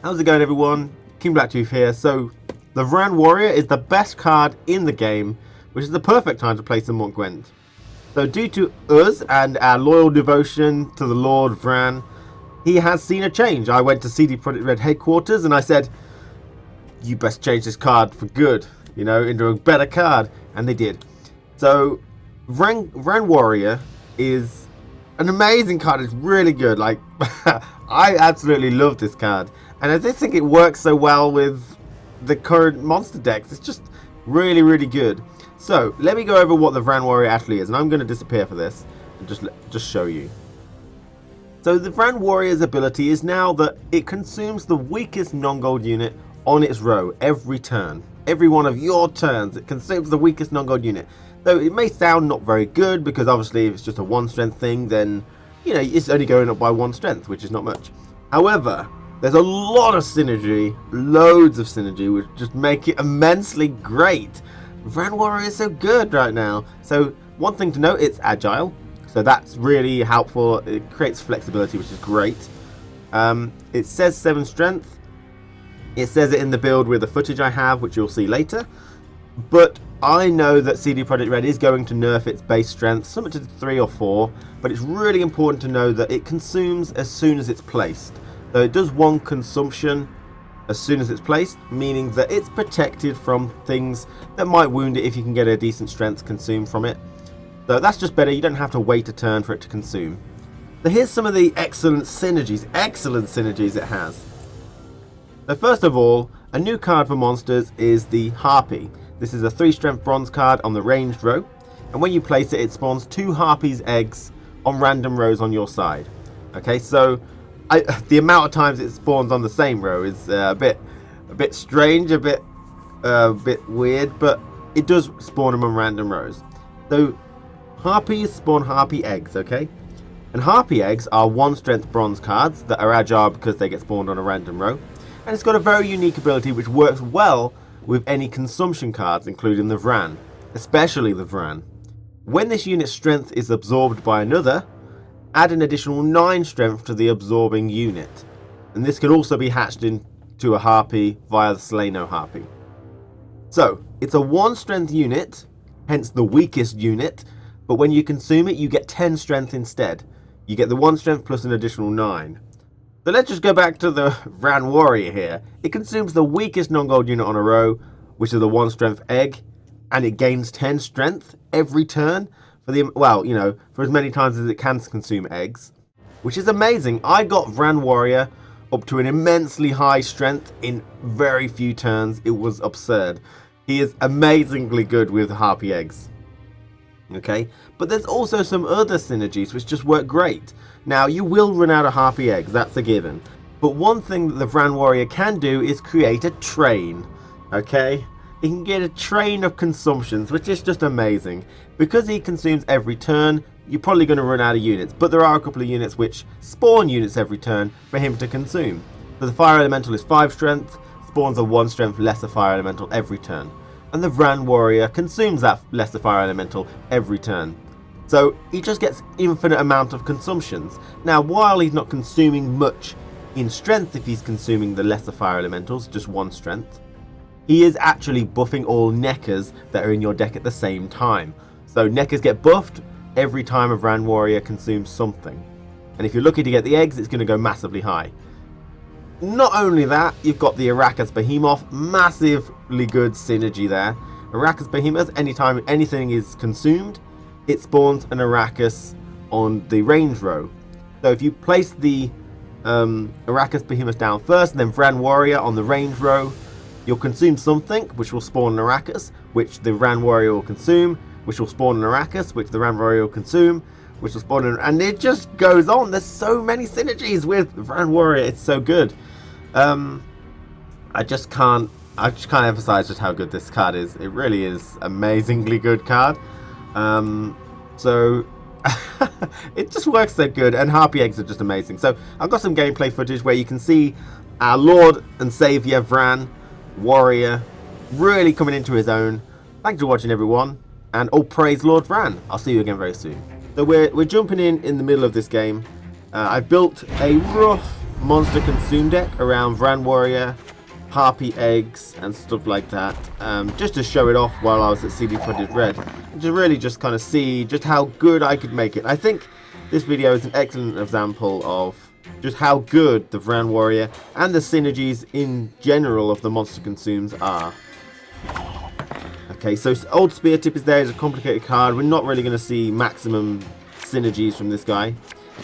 How's it going, everyone? King Blacktooth here. So, the Vran Warrior is the best card in the game, which is the perfect time to play some more Gwent. So, due to us and our loyal devotion to the Lord Vran, he has seen a change. I went to CD Projekt Red headquarters and I said, you best change this card for good, you know, into a better card. And they did. So, Vran Warrior is an amazing card. It's really good. Like, I absolutely love this card. And I just think it works so well with the current monster decks. It's just really, really good. So, let me go over what the Vran Warrior actually is. And I'm going to disappear for this and just show you. So, the Vran Warrior's ability is now that it consumes the weakest non-gold unit on its row every turn. Every one of your turns, it consumes the weakest non-gold unit. Though it may sound not very good, because obviously if it's just a 1 strength thing, then, you know, it's only going up by 1 strength, which is not much. However, there's a lot of synergy, loads of synergy, which just make it immensely great. Vran Warrior is so good right now. So, one thing to note, it's agile. So that's really helpful. It creates flexibility, which is great. It says 7 strength. It says it in the build with the footage I have, which you'll see later. But I know that CD Projekt Red is going to nerf its base strength, something to 3 or 4. But it's really important to know that it consumes as soon as it's placed. So it does 1 consumption as soon as it's placed, meaning that it's protected from things that might wound it if you can get a decent strength consumed from it. So that's just better. You don't have to wait a turn for it to consume. So here's some of the excellent synergies it has. So first of all, a new card for monsters is the Harpy. This is a 3 strength bronze card on the ranged row, and when you place it, it spawns 2 Harpy's eggs on random rows on your side. Okay, so the amount of times it spawns on the same row is a bit strange, a bit weird, but it does spawn them on random rows. So Harpies spawn Harpy eggs, okay? And Harpy eggs are 1 strength bronze cards that are agile because they get spawned on a random row. And it's got a very unique ability which works well with any consumption cards, including the Vran, especially the Vran. When this unit's strength is absorbed by another, add an additional 9 strength to the absorbing unit. And this can also be hatched into a Harpy via the Slano Harpy. So, it's a 1 strength unit, hence the weakest unit, but when you consume it, you get 10 strength instead. You get the 1 strength plus an additional 9. So let's just go back to the Vran Warrior here. It consumes the weakest non-gold unit on a row, which is the 1 strength egg, and it gains 10 strength every turn for the, well, you know, for as many times as it can consume eggs, which is amazing. I got Vran Warrior up to an immensely high strength in very few turns. It was absurd. He is amazingly good with Harpy eggs. Okay, but there's also some other synergies which just work great. Now, you will run out of Harpy eggs, that's a given. But one thing that the Vran Warrior can do is create a train. Okay? He can get a train of consumptions, which is just amazing. Because he consumes every turn, you're probably going to run out of units. But there are a couple of units which spawn units every turn for him to consume. So the Fire Elemental is 5 strength, spawns a 1 strength lesser Fire Elemental every turn. And the Vran Warrior consumes that lesser Fire Elemental every turn. So he just gets infinite amount of consumptions. Now, while he's not consuming much in strength if he's consuming the lesser Fire Elementals, just 1 strength, he is actually buffing all Neckers that are in your deck at the same time. So Neckers get buffed every time a Vran Warrior consumes something. And if you're lucky to get the eggs, it's going to go massively high. Not only that, you've got the Arrakis Behemoth, massively good synergy there. Arrakis Behemoth, anytime anything is consumed, it spawns an Arrakis on the range row. So if you place the Arrakis Behemoth down first, and then Vran Warrior on the range row, you'll consume something, which will spawn an Arrakis, which the Vran Warrior will consume, which will spawn an Arrakis, which the Vran Warrior will consume, which will spawn an... And it just goes on. There's so many synergies with Vran Warrior. It's so good. I just can't emphasize just how good this card is. It really is amazingly good card. So it just works so good, and Harpy eggs are just amazing. So I've got some gameplay footage where you can see our Lord and Savior Vran Warrior really coming into his own. Thanks for watching, everyone, and all praise Lord Vran. I'll see you again very soon. So we're jumping in the middle of this game. I've built a rough monster consume deck around Vran Warrior, Harpy eggs, and stuff like that, just to show it off while I was at CD Projekt Red, and to really just kind of see just how good I could make it. I think this video is an excellent example of just how good the Vran Warrior and the synergies in general of the monster consumes are. Okay, so old Spear Tip is there. It's a complicated card. We're not really going to see maximum synergies from this guy.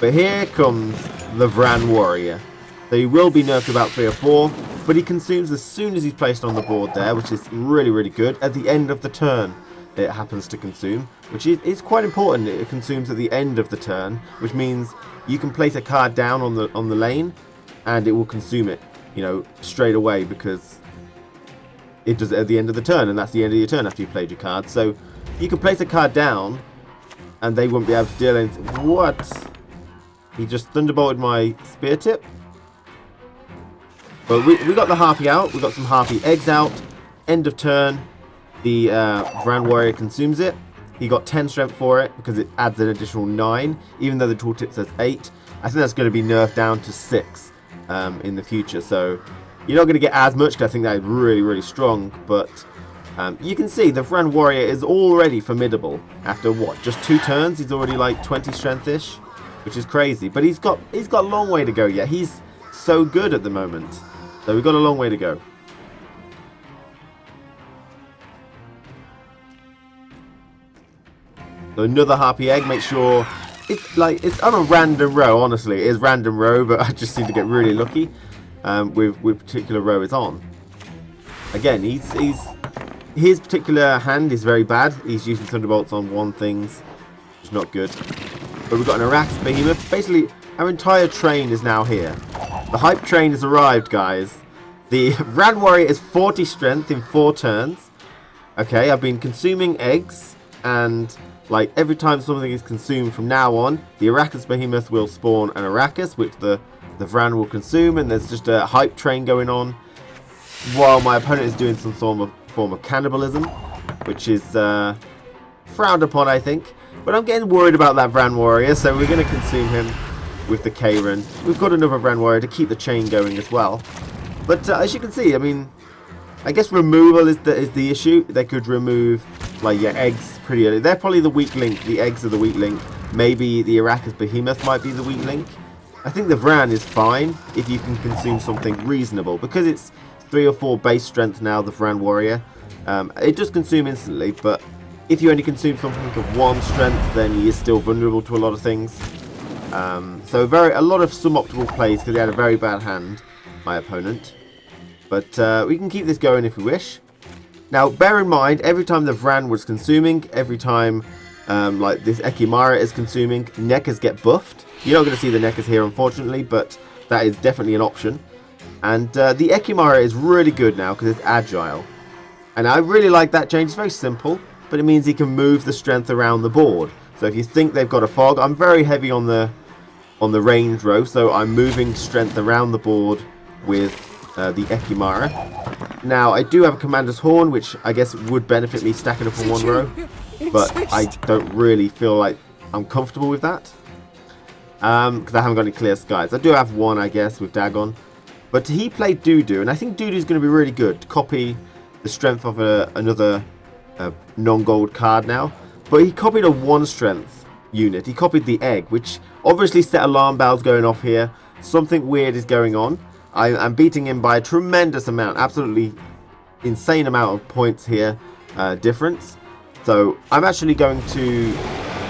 But here comes the Vran Warrior. So he will be nerfed about 3 or 4, but he consumes as soon as he's placed on the board there, which is really, really good. At the end of the turn, it happens to consume, which is quite important. It consumes at the end of the turn, which means you can place a card down on the lane, and it will consume it, you know, straight away, because it does it at the end of the turn, and that's the end of your turn after you played your card. So you can place a card down, and they won't be able to deal anything. What? He just thunderbolted my Spear Tip. But we got the Harpy out. We got some Harpy eggs out. End of turn, the Vran Warrior consumes it. He got 10 strength for it because it adds an additional 9, even though the tooltip says 8. I think that's going to be nerfed down to 6 in the future. So you're not going to get as much, because I think that is really, really strong. But you can see the Vran Warrior is already formidable. After what, just 2 turns, he's already like 20 strength-ish, which is crazy. But he's got a long way to go yet. He's so good at the moment. So we've got a long way to go. So another Harpy egg. Make sure it's on a random row. Honestly, it is random row, but I just seem to get really lucky with particular row it's on. Again, his particular hand is very bad. He's using Thunderbolts on 1 things, which is not good. But we've got an Arrakis Behemoth. Basically, our entire train is now here. The hype train has arrived, guys. The Vran Warrior is 40 strength in 4 turns. Okay, I've been consuming eggs, and like every time something is consumed from now on, the Arrakis Behemoth will spawn an Arrakis, which the Vran will consume, and there's just a hype train going on, while my opponent is doing some form of cannibalism, which is frowned upon, I think. But I'm getting worried about that Vran Warrior, so we're going to consume him with the K-Run. We've got another Vran Warrior to keep the chain going as well. But as you can see, I mean, I guess removal is the issue. They could remove, like, your eggs pretty early. They're probably the weak link. The eggs are the weak link. Maybe the Arrakis Behemoth might be the weak link. I think the Vran is fine if you can consume something reasonable. Because it's 3 or 4 base strength now, the Vran Warrior. It does consume instantly, but if you only consume something of 1 strength, then he is still vulnerable to a lot of things. So a lot of suboptimal plays, because he had a very bad hand, my opponent. But we can keep this going if we wish. Now, bear in mind, every time the Vran was consuming, every time like this Ekimara is consuming, Nekkers get buffed. You're not going to see the Nekkers here, unfortunately, but that is definitely an option. And the Ekimara is really good now because it's agile. And I really like that change. It's very simple, but it means he can move the strength around the board. So if you think they've got a fog, I'm very heavy on the range row, so I'm moving strength around the board with the Ekimara. Now, I do have a Commander's Horn, which I guess would benefit me stacking up on 1 row, but I don't really feel like I'm comfortable with that, because I haven't got any clear skies. I do have 1, I guess, with Dagon, but he played Dudu, and I think Dudu's going to be really good to copy the strength of another non-gold card now. But he copied a 1 strength unit. He copied the egg, which obviously set alarm bells going off here. Something weird is going on. I'm beating him by a tremendous amount, absolutely insane amount of points here, difference. So I'm actually going to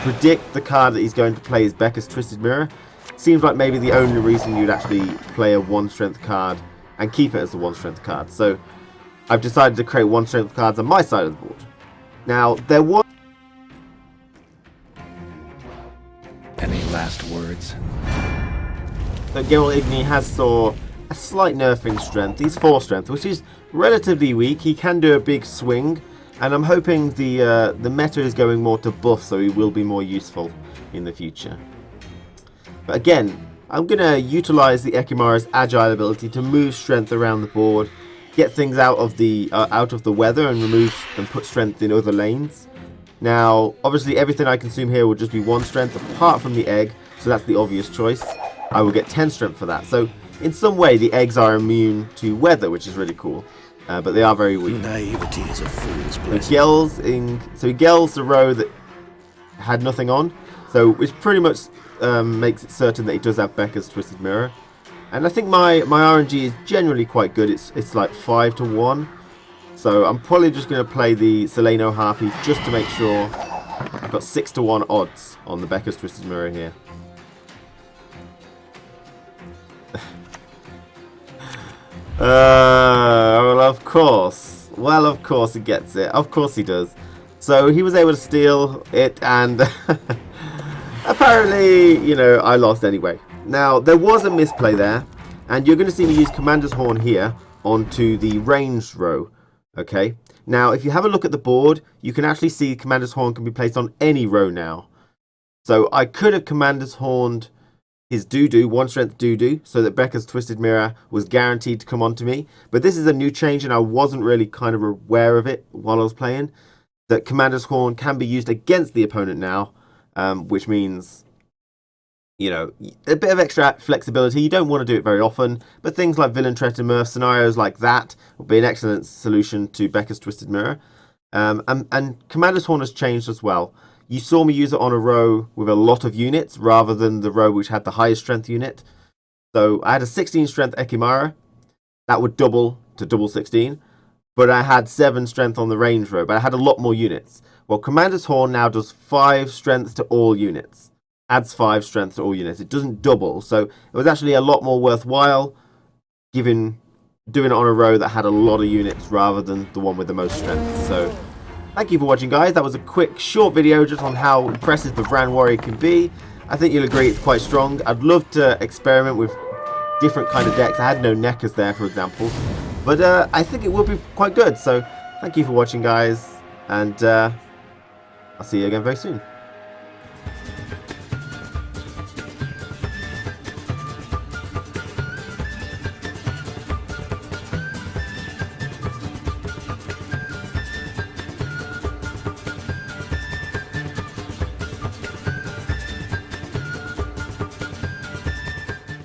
predict the card that he's going to play is Becca's Twisted Mirror. Seems like maybe the only reason you'd actually play a 1 strength card and keep it as a 1 strength card. So I've decided to create 1 strength cards on my side of the board. Now, there was... Any last words? So Geralt Igni has saw a slight nerf in strength. He's 4 strength, which is relatively weak. He can do a big swing, and I'm hoping the meta is going more to buff, so he will be more useful in the future. But again, I'm going to utilize the Ekimara's agile ability to move strength around the board, get things out of the weather, and remove and put strength in other lanes. Now, obviously, everything I consume here will just be 1 strength, apart from the egg, so that's the obvious choice. I will get 10 strength for that. So in some way the eggs are immune to weather, which is really cool. But they are very weak. Naivety is a fool's blessing. So he gels the row that had nothing on, so which pretty much makes it certain that he does have Becca's Twisted Mirror. And I think my RNG is generally quite good. It's like 5 to 1. So I'm probably just going to play the Seleno Harpy just to make sure. I've got 6 to 1 odds on the Becca's Twisted Mirror here. Well, of course. Well, of course he gets it. Of course he does. So he was able to steal it, and apparently, you know, I lost anyway. Now, there was a misplay there, and you're going to see me use Commander's Horn here onto the ranged row. Okay. Now, if you have a look at the board, you can actually see Commander's Horn can be placed on any row now. So I could have Commander's Horned his Doo-Doo, 1 strength Doo-Doo, so that Becca's Twisted Mirror was guaranteed to come onto me. But this is a new change, and I wasn't really kind of aware of it while I was playing. That Commander's Horn can be used against the opponent now, which means, you know, a bit of extra flexibility. You don't want to do it very often, but things like Villain Tretimurf, scenarios like that will be an excellent solution to Becca's Twisted Mirror. And Commander's Horn has changed as well. You saw me use it on a row with a lot of units rather than the row which had the highest strength unit. So I had a 16 strength Ekimara. That would double to double 16. But I had 7 strength on the range row, but I had a lot more units. Well, Commander's Horn now does 5 strength to all units. Adds 5 strength to all units. It doesn't double, so it was actually a lot more worthwhile doing it on a row that had a lot of units rather than the one with the most strength. So thank you for watching, guys. That was a quick, short video just on how impressive the Vran Warrior can be. I think you'll agree it's quite strong. I'd love to experiment with different kind of decks. I had no Neckers there, for example. But I think it will be quite good. So thank you for watching, guys. And I'll see you again very soon.